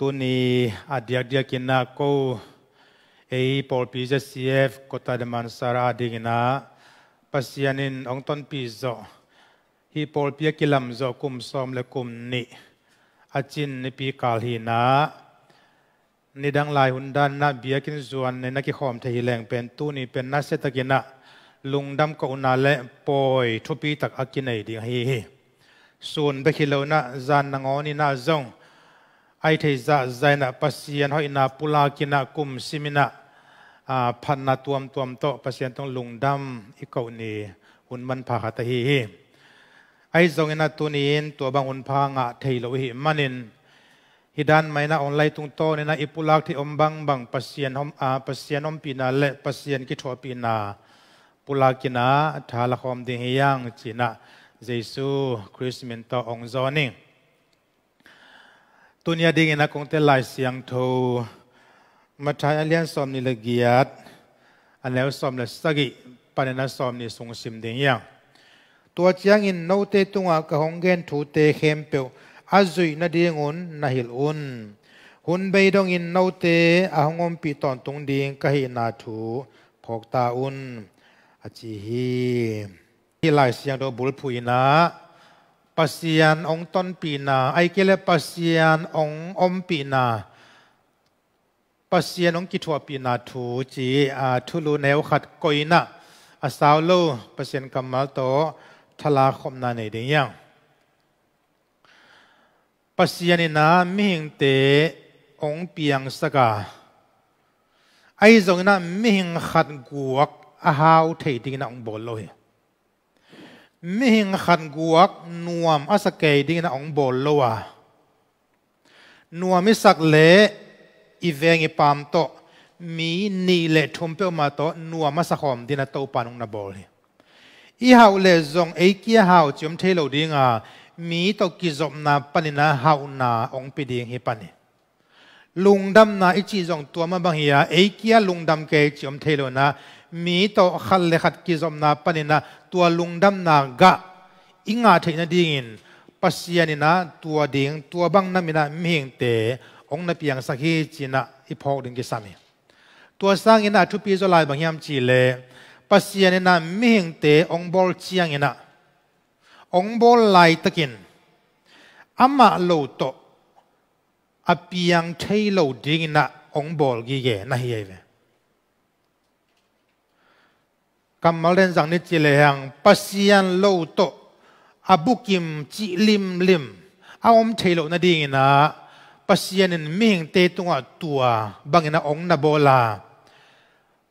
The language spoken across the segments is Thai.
ตัวนี้อาเดียกินนักก็ปอลปีจะ CF ก็ตัดมันสาระดีกินะปัสยานินองต้นปีโซฮีปอลปีกิลำโซกุมซ้อมและกุมนี่อาจินในปีกาลฮีนะในดังลายหุ่นดันนะเบียกินส่วนในนักข่อมเทหิแรงเป็นตัวนี้เป็นนักเศรษฐกิจนะลุงดำก็อุณาและปอยทุปีตักอากินในดีฮีส่วนไปคิโลนะจานนงอนี่น่าจงไอเทจะใจนะปัสยานหอยนาปุลากินะกุมซิมินะพันนาตัวมโตปัสยานต้องลุงดำอีกคนนี้หุ่นมันพาขัดฮีไอจงนะตัวนี้ตัวบางหุ่นพางะเทโลหิมันินฮิดันไม่นะออนไลน์ตรงโตเนี่ยนะอิปุลักที่บางปัสยานปีนาและปัสยานกิทัวปีนาปุลากินะทาละคมดิ่งยังจีนะเยซูคริสต์มินโตองจอนิงตัวนี้ดิ่งนะคงเตลายเสียงโทมาใช้เลียนสอมนิลเกียดอันแล้วสอมเลสกิปานนั้นสอมนิสงสิมดิ่งยังตัวเจียงอินโนเตตุงะกะฮงเกนทูเตเข้มเปียวอาจุยนาดีงุนนาฮิลอุนหุ่นใบดงอินโนเตอาหงอมปีตอนตรงดิ่งกะฮินาทูพกตาอุนอาจิฮีที่ลายเสียงโดบุลพุยนะปัสยานองต้นปีนาไอเกลปัสยานองอมปีนาปัสยานองกิทัวปีนาทูจีทุลูแนวขัดกอยนะอาสาวโลปัสยานกัมมัลโตทลาคมนาในเดียงปัสยานินามิหิงเตองเปียงสกาไอจงนะมิหิงขัดกวกอาหาวเทดิงนะองบอลโลยมิหิงขัดกวกนวมอาสเกยดิงนะองบอลโลวะนวมิสักเละอีเวงอีปามโตมีนีเละทุมเปียวมาโตนัวมาสักหอมดินะโตปานุงนาบอลอีหาวเละจงไอเกียหาวจุมเทโลดิงามีตกิจบนาปนินาหาวนาองปิดีงฮิปันลุงดำนาอิจิจงตัวมาบังเฮียเอเกียลุงดำเกจิมเทโลนามีตขัดเลขัดกิจบนาปนินาตัวลุงดำนากะอิงาเทนดิ่งปัสยานินาตัวดิ่งตัวบังนามินามิหิงเตองนาเปียงสักฮีจินะอิพอกดิ่งกิสามีตัวสร้างอินาทุปีโซลายบังยามจีเลปัสยานินามิหิงเตองบอลเชียงอินาองบอลไลตะกินอามาโลโตอาเปียงเทโลดิ่งนะองบอลกี่เกนะเฮียเวกำมาเล่นสังนิจเลหังปัสยันโลโตอาบุกิมจิลิมอาอมเทโลนะดิ่งนะปัสยันมิงเตตุงตัวบังนะองนะโบลา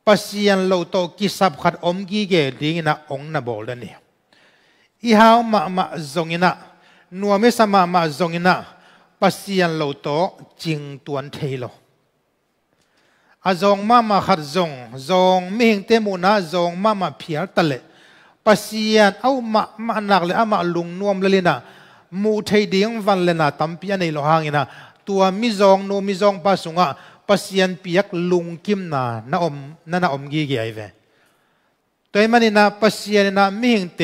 ปัสยันโลโตกิสับขัดอมกี่เกดิ่งนะองนะโบลนี่อีหาวมาจงอินะนัวไม่สมาจงอินะปัสยันโลโตจิงตวนเทโลอาจงมาขัดจงมิงเตมุนะจงมาเพียร์ตะเลปัสยันเอามาหนักเลยอามาลุงนวมเลยนะมูเทดิงวันเลยนะตั้มปีในโลหะงินะตัวมิจงโนมิจงปัสงะปัสยันปีกลุงกิมนาอมกีเกยเวตัวมันนี่นะปัสยันนะมิงเต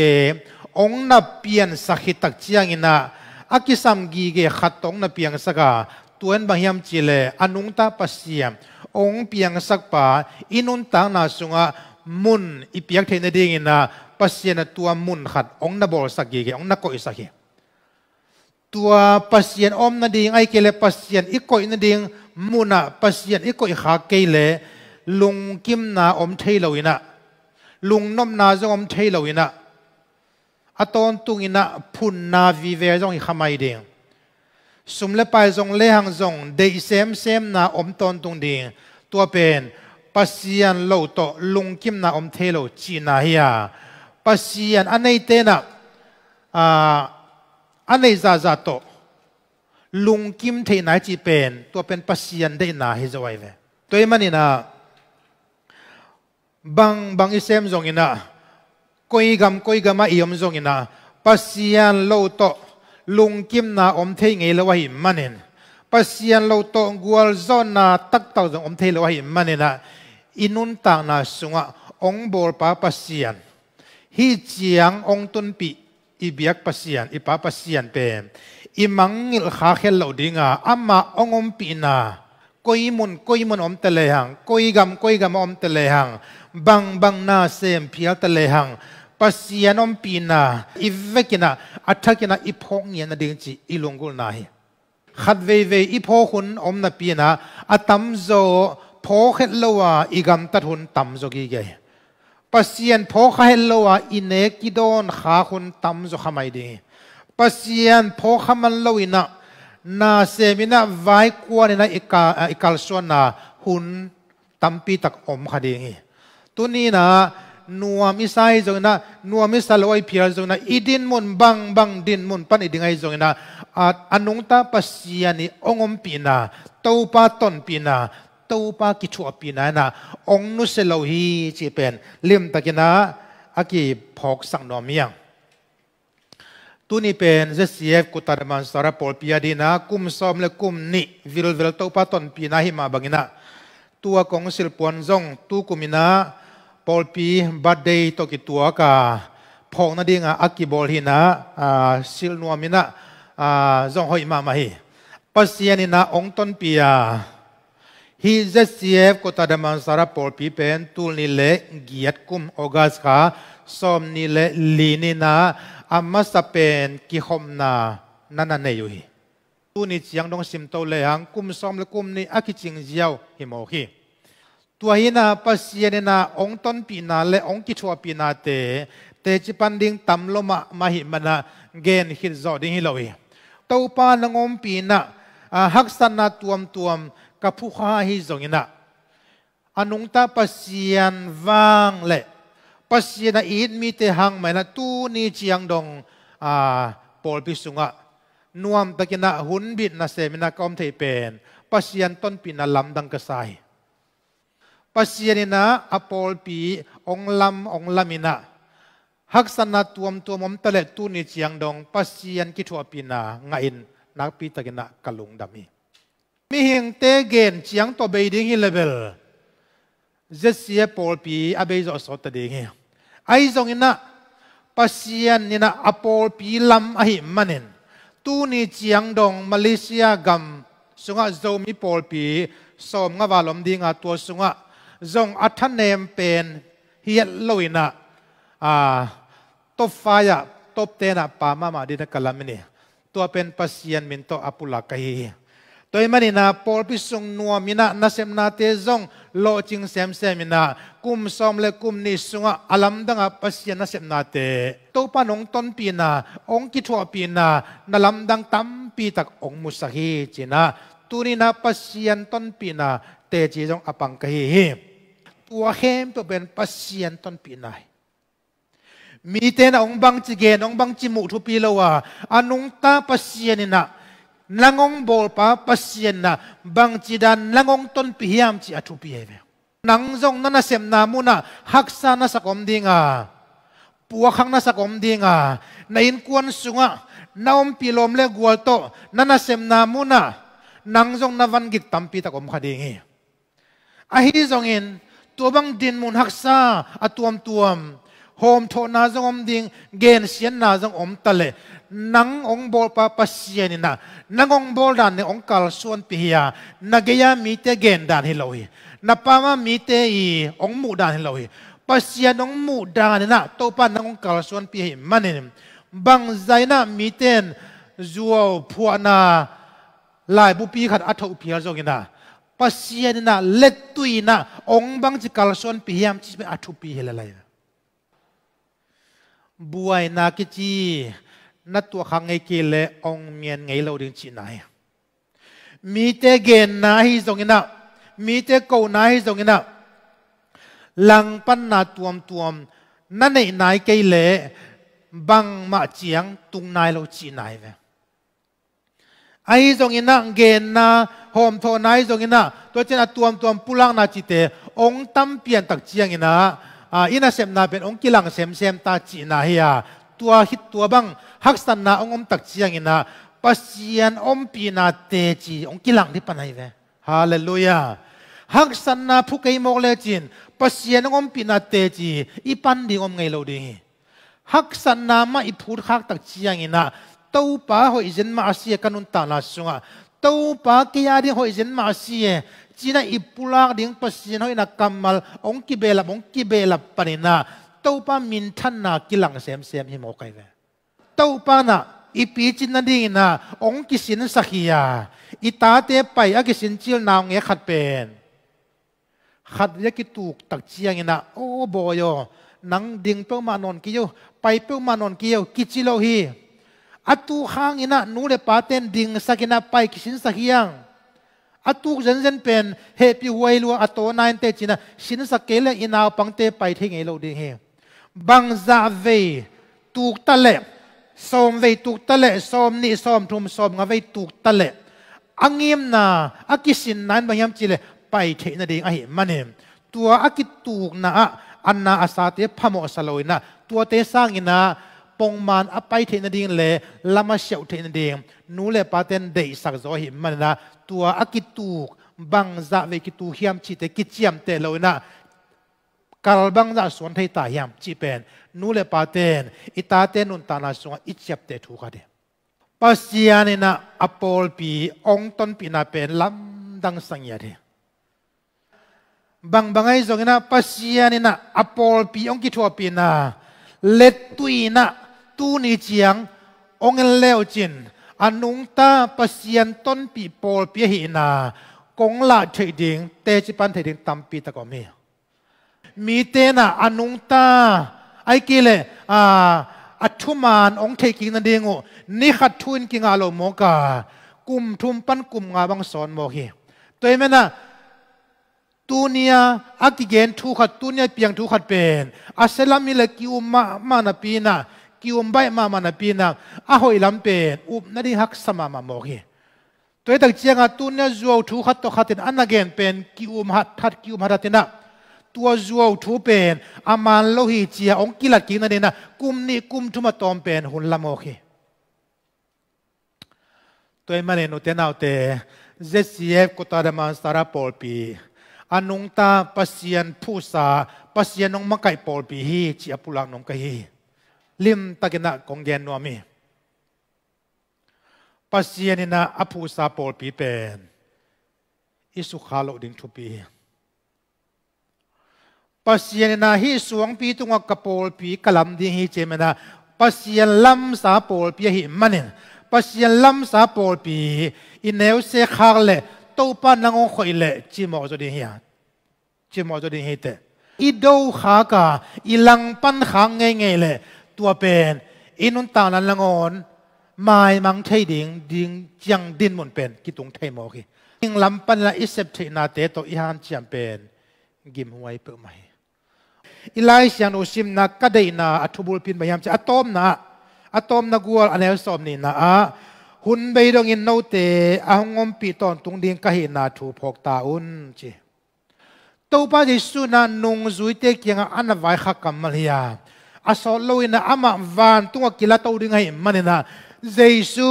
องนับเปียนสักหิตักเชียงอินะอากิสัมกีเกขัดองนับเปียงสักาตัวนั้นบางยามจิเลอนุงตาปัสยามองเปียงสักป่าอินุนตางนาสุงะมุนอีเปียกเทนดิ่งอินะปัสยานตัวมุนขัดองนับบอลสักกีเกองนักโกอิสักกีตัวปัสยานอมนาดิ่งไอเกเลปัสยานอีกโกอินาดิ่งมุนะปัสยานอีกโกอิขาเกเลลุงกิมนาอมเทโลอินะลุงนมนาจงอมเทโลอินะอตอนตุงินะพุนนาวิเวจงอิขมายดิ่งสุมเลไปจงเลหังจงเดย์เซมนาอมตอนตุงดิ่งตัวเป็นปัสยันโลโตลุงกิมนาอมเทโลจีนาเฮียปัสยันอันนี้เตนะอันนี้ซาโตลุงกิมเทนายจีเป็นตัวเป็นปัสยันได้นาฮิจวัยเวตัวมันนี่นะบางอิเซมจงอินะกอยกำมาเอี่ยมจงอินะปัสยันโลโตลุงกิมนาอมเทงเอลวะหิมันเนปัสยันโลโตกัวลซอนนาตักเต่าจงอมเทลวะหิมันเนนะอินุนต่างนาสุงะองบอลปาปัสยันฮิจียงองตุนปีอีเบียกปัสยันอีปาปัสยันเป็น อิมังงิลขาเขลเหลาดิงาอามาองอมปีนากุยมุนอมเตเลหังกุยกำอมเตเลหังบังนาเซมเพียลเตเลหังปัสยานอมปีนาอีเวกินาอัฐกินาอีพงเงียนดิ่งจีอีลงกุลนาฮีขัดเวอีพอคุณอมนาปีนาอัตัมโซพอเขลวาอีกำตัดหุนตัมโซกีเกปัสยานพอเขลวาอินเนกิโดนขาคุณตัมโซขมายดีปัสยานพอขมันลวินะนาเซมินะไว้กวนนะอิกาลส่วนนะหุนตัมปีตักอมขดีงี้ตัวนี้นะนัวมิไซจงนะนัวมิสลอยเพียรจงนะอีดินมุนบังดินมุนปันอีดิงไอจงนะอันุงตาปัสยานีองอมปีนาตูปาตนปีนาตูปากิชัวปีนานะองนุเซลฮีจีเป็นเลี่ยมตะกินะอากีพอกสังนอมียังตัวนี้เป็นเสียกุตาดมันสารปอลปียดีนะกุมซอมและกุมนี่วิลตูปาตนปีนาหิมาบังนะตัวกองศิลปวนจงตูกุมินะปอลปีบัดเดย์ตกิตัวกาพองนั่นเองอากิบอลหินะศิลนัวมินะจงหอยมาฮีปัสยานินะองต้นปียฮีเสียกุตาดมันสารปอลปีเป็นตูนิเลกียดกุมออกัสกาซอมนิเลลีนินะอามาสเป็นกิฮอมนานันเนยุฮีตัวนี้จียงดงซิมโตเลยหังกุมซอมและกุมนี้อากิจิงเจียวหิโมฮีตัวหินาปัสยานินะองต้นปีนาและองกิชัวปีนาเตจิปันดิงตัมโลมาหิมันนะเกนฮิตจอดิงฮิโลฮีตัวปานงอมปีนะฮักษณะตัวมกับผู้ข้าฮิจงอินะอนุงตาปัสยานวางเละปัสยานะอีดมีเตหังไหมนะตู้นี้จียงดงปอลปิสุงะนวมตะกินะหุนบิดนะเซมินะกอมเทเป็นปัสยานต้นปีนะลำดังกระไซปัสยานินะอปอลปีองลำมินะฮักษณะตัวมตะเลตู้นี้จียงดงปัสยานกิชัวปีนะงอินนักปีตะกินะกะลุงดามีมีเฮงเตเกนจียงตัวเบดิ้งฮิเลเวลเจสเซียปอลปีอาเบยจอสอตเดงไอซงอินะปัสยานนินะอปอลปีลำอหิมันินตู้นี้จียงดงมาเลเซียกัมสุงะโจมีปอลปีสมงะวาลมดิงะตัวสุงะจงอัฐเนมเป็นเฮียลวินะตบไฟตบเตนะปามาดินะกะลามินีตัวเป็นปัสยานมินโตอปุลักฮีตัวมันนี่นะปอลพิสุงนัวมินะนัสเซมนาเตจงโลจิงเซมมินะกุมซอมเลกุมนิสุงะอลัมดังปัสยานัสเซมนาเตตัวปานองต้นปีนาองกิทัวปีนานัลัมดังตัมปีตักองมุสฮีจีนะตัวนี้นะปัสยานต้นปีนาเตจีจงอปังกฮีตัวเข้มตัวเป็นปัสยานต้นปีนามีเตนะองบังจิเกนองบังจิมุทุปีละวะอนุงตาปัสยานินะlangong bol pa pasien na bang jidan langong ton pihiam chi atu pieve nangjong nana sem na muna haksa na sakom dinga puakhang na sakom dinga na in kuan sunga naom pilom le gwalto nana sem na muna nangjong na vangik tampi takom khadingi ahi zongin tuabang din mun haksa atuam hom tho na zong om ding gen sian na zong om tale nang ong bol pa pasien na nang ong bol dan ne ong kal suan pihia nageya mi te gen dan hiloi na pama mi te I ong mu dan hiloi pasien ong mu dan na to pa nang ong kal suan pihi manin bang zaina mi ten zuo phua na lai bu pi khat atho pia zong ina pasien na let tui na ong bang chi kal suan pihiam chi be athu pi helalaiบุยนาคิจีนัดตัวขังไอเกลองเมียนไงเราดึงจีนายมีเตเกนนาฮิจงอินะมีเตโกนาฮิจงอินะลังปันนาตัวมนั่นไอนายเกลบังมาเจียงตุงนายเราจีนายเวไอจงอินะเกนนาโฮมโทนายจงอินะตัวเจนตัวปุลังนาจิเตองตั้มเปลี่ยนตักเจียงอินะอินาเซมนาเป็นองค์กิลังเซมตาจีนาเฮียตัวฮิตตัวบังฮักสันนาองค์ตักเจียงอินะปัสยานอมปีนาเตจีองค์กิลังที่ปนัยเวฮาเลลูยาฮักสันนาผู้เกยมอกเลจินปัสยานอมปีนาเตจีอีปันดีอมไงเราดีฮักสันนามาอีพูดฮักตักเจียงอินะ tàu pa hoi zen ma sia kanun ta na sunga tàu pa kia ding hoi zen ma sia China ipulak ding pasien hoi na kamal ong kibelap panina tàu pa min than na kilang sem hi mo kai ve tàu pa na ipi chin na ding na ong kisin sakhiya itate pai a kisin chil naw nge khat pen khat ya ki tuk tak chiang ina o boyo nang ding pe ma non ki yo pai pe ma non ki yo kichilo hi atu khang ina nu le paten ding sakina pai kisin sakhiyang atu zen pen happy way lu ato 9 te china sin sakele ina pangte pai thing lo ding he bang za ve tuk tale som ve tuk tale som ni som thum som nga ve tuk tale angim na akisin nan bayam chile pai the na ding a hi manem tua akituk na anna asate phamo saloina tua te sangina pongman apai the na ding le lama sheu the na ding nu le paten dei sak zo hi manna tua akituk bang za ve kitu hiam chi te kichiam te loina kal bang za son thei ta hiam chi pen nu le paten itate nun ta na sunga ichap te thu ka de pasianina apol pi ong ton pi na pen lam dang sangya de bangai zongina pasianina apol pi ong ki thua pi na let tuina tu ni chiang ong leo chin anung ta pasian ton pi pol pi hi na kong la thei ding te chi pan thei ding tam pi ta ko mi te na anung ta ai ki le athuman ong thei king na dingu ni khat thuin ki nga lo mo ka kum thum pan kum nga bang son mo hi toy mena tunia akigen thu khat tunia piang thu khat pen aselam mi le kium ma na pina kium bai ma na pina a hoi lam pen up na di hak sama ma mo hi toy tak chianga tunia zuo thu khat to khatin an again pen kium hat that kium haratina tua zuo thu pen aman lo hi chia ong kilat king na de na kum ni kum thuma tom pen hun la mo hi toy mane no te nau te ZCF kotara man sara pol pi anung ta pasian phusa pasian nong makai pol pi hi chi apulang nong ka hi lim takina konggen no mi pasianina aphusa pol pi pen isu khalo ding thu pi pasianina hi suang pi tunga kapol pi kalam ding hi chemena pasian lam sa pol pi hi manin pasian lam sa pol pi ineu se kharle to pa nang khoi le chi mo zo ding hi chi mo zo ding hi te I do kha ka ilang pan khang nge nge le tua pen inun ta nan langon mai mang thei ding chiang din mon pen ki tung thei mo ki ing lam pan la isep thei na te to I han chiam pen gim huai pe mai ilai siang no sim na ka dei na athubul pin bayam cha atom na gual anel som ni na hun bei dong in no te ahongom pi ton tung ding ka hi na thu phok ta un chi to pa Jesu na nung zui te kyang an vai kha kamalya aso loina ama van tunga kila to ding hai manina Jesu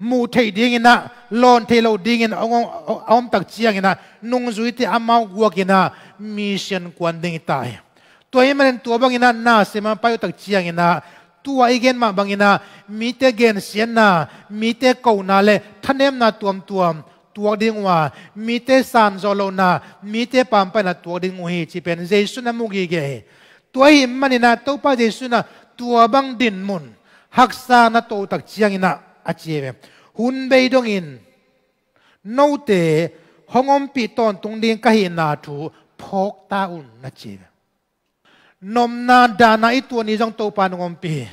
mu thei ding ina lon thei lo ding in ong tak chiang ina nung zui te amau guakina mission kwan ding tai toy man to bang ina na sema payo tak chiang ina tua igen ma bangina mi te gen sian na mi te ko na le thanem na tuam tua ding wa mi te san zolo na mi te pam pa na tua ding hi chi pen Jesu na mu gi ge tua hi manina to pa Jesu na tua bang din mun haksa na to tak chiang ina achieve hun bei dong in no te hongom pi ton tung ding ka hi na thu phok ta un na chi nom na dana I tu ni jong to pa ngom pi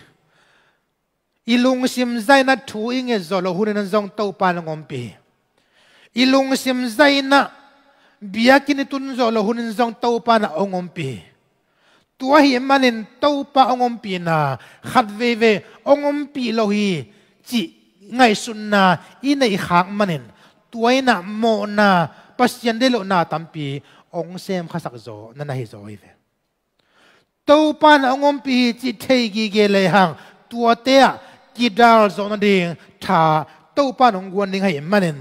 ilung sim zai na thu inge zolo hunen jong to pa ngom pi ilung sim zai na biakin tun zolo hunen jong to pa na ongom pi tua hi manin to pa ongom pi na khat ve ongom pi lo hi chi ngai sun na I nei khak manin tuai na mo na pasien de lo na tampi ong sem khasak zo na hi zo hi ve to pa na ongom pi chi thei gi ge le hang tua te ki dal zo na ding tha to pa nong gwan ding hai manin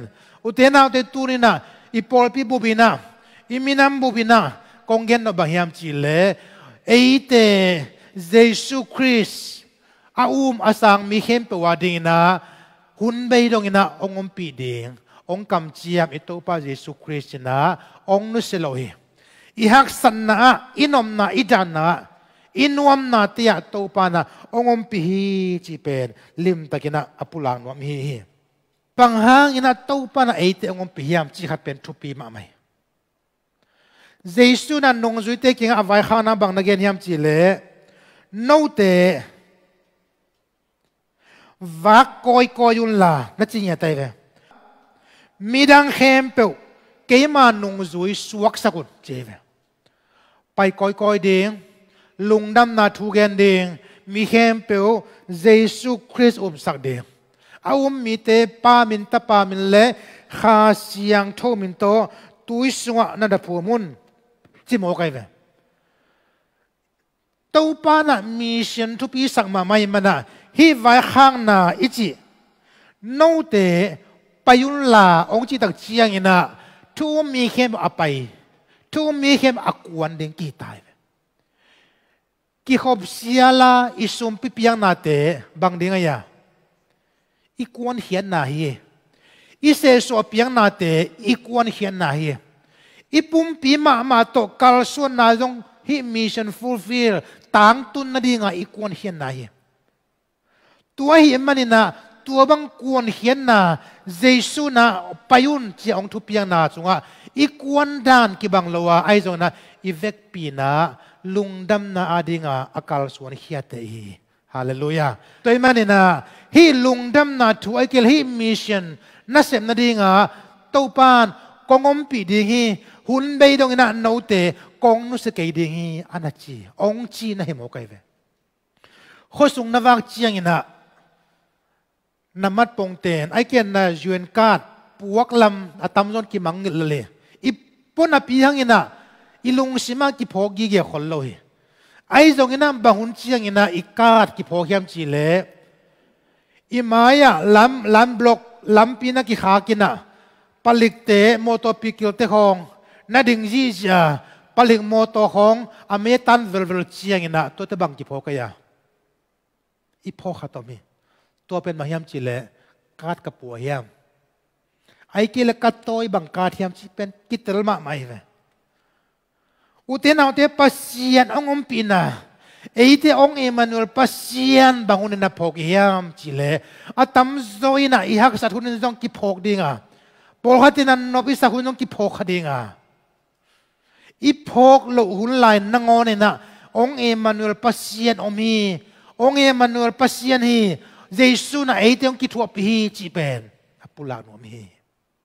utena te tu ni na I pol pi bu bi na I minam bu bi na konggen no bahiam chi le eite Jesus Christ อาสังมีเข้มเปวาดิงนะหุ่นใบดงนะองค์ปีดิงองค์กำเจียมอิโตปาเยซูคริสต์นะองค์นุสโลหิอีหักสันนะอินอมนะอิจานะอินวมนาเตียโตปานะองค์ปีจีเป็นลิมตะกินะอปุลางนวมฮีปังหางอินะโตปานะเอเตองค์ปียามจีขัดเป็นทุปีมาไหมเยซูนั้นนงจุยเตกิงอวัยขานะบังนักเรียนยามจีเล่โนเตวักคอยยุนลานั่นจริงอย่างไรเว้มีดังเข้มเปล่าเกี่ยมานงจุยสวกสกุลเจ้าไปคอยเด้งลุงดำนาทูเกนเด้งมีเข้มเปล่าเยซูคริสต์สักเด้งเอามีเตปามินตาปามินเล่ข้าเสียงโทมินโตตุยสวะนั่นดับหัวมุนจิโมกันเว้ตัวปานะมีเสียงทุปีสักมาไม่มันนะฮีไว้ข้างนาอิจิโนเตไปยุนลาองค์จิตักเชียงอินะทูมีเข้มอไปทูมีเข้มอักวนเด้งกี่ตายกี่ขบเสียละอิสุมปิเปียงนาเตบางเด้งอะไรอีกวนเหียนนาเฮอีเสสอเปียงนาเตอีกวนเหียนนาเฮอีปุ่มปีมาโตกัลส่วนนาจงฮีมิชชั่นฟูลฟิลต่างตุนนาดีงาอีกวนเหียนนาเฮตัวเหียมันนี่นะตัวบางกวนเหียนนาเยซูนะไปยุนที่องทุเปียงนาจงอ่ะอีกวนด้านกี่บางลัวไอจงนะอีเวกปีนะลุงดำนาอาดิงาอากาลส่วนเฮียเตอีฮาเลลูยาตัวมันนี่นะฮีลุงดำนาถูกไอเกลฮีมิชชั่นนั่นเสพนาดีงาตัวปานกองอมปีดีฮีหุ่นใบดงนะโนเตกองนุสเกดีฮีอันนั้นจีองจีนะเฮโมไกเวข้อสุงนวักจีอย่างนี้นามัดปงเตนไอเกนนะจวนกาดปวกลำอาตมจนกิมังเงลเลยอีปนอปีหังอินะอีลุงสิมากิพอกีเกขอลอยไอจงอินะบางหุ่นจีอย่างนี้อีกาดกิพอเขียมจีเล่อีมายะลำบล็อกลำปีนักกิขากินะผลิตเตมอโตปิกิลเตของนาดิงจีจ้าผลิตมอโตของอเมตันเวลจีอย่างนี้ตัวเตบังกิพอกะยาอีพอขัดตัวมีตัวเป็นมหยามจีเล่กาดกับปัวยามไอ้กิเลกัดตัวบังกาดยามจีเป็นกิตรมาไม่เว้อุเทนเอาเตปัสเซียนองค์ปีน่ะไอ้ที่องค์เอมานูเอลปัสเซียนบางคนน่ะพกยามจีเล่อาตมโซยน่ะอีหักสัตว์คนนึงต้องกิพกดิ่งอ่ะปอลขัดนันนบิสักคนต้องกิพกดิ่งอ่ะอีพกโลหุ่นลายนังอนน่ะองค์เอมานูเอลปัสเซียนอมีองค์เอมานูเอลปัสเซียนฮีเยซูน่ะไอ้ที่องค์กิทวปีจีเป็นอปุลาโนมี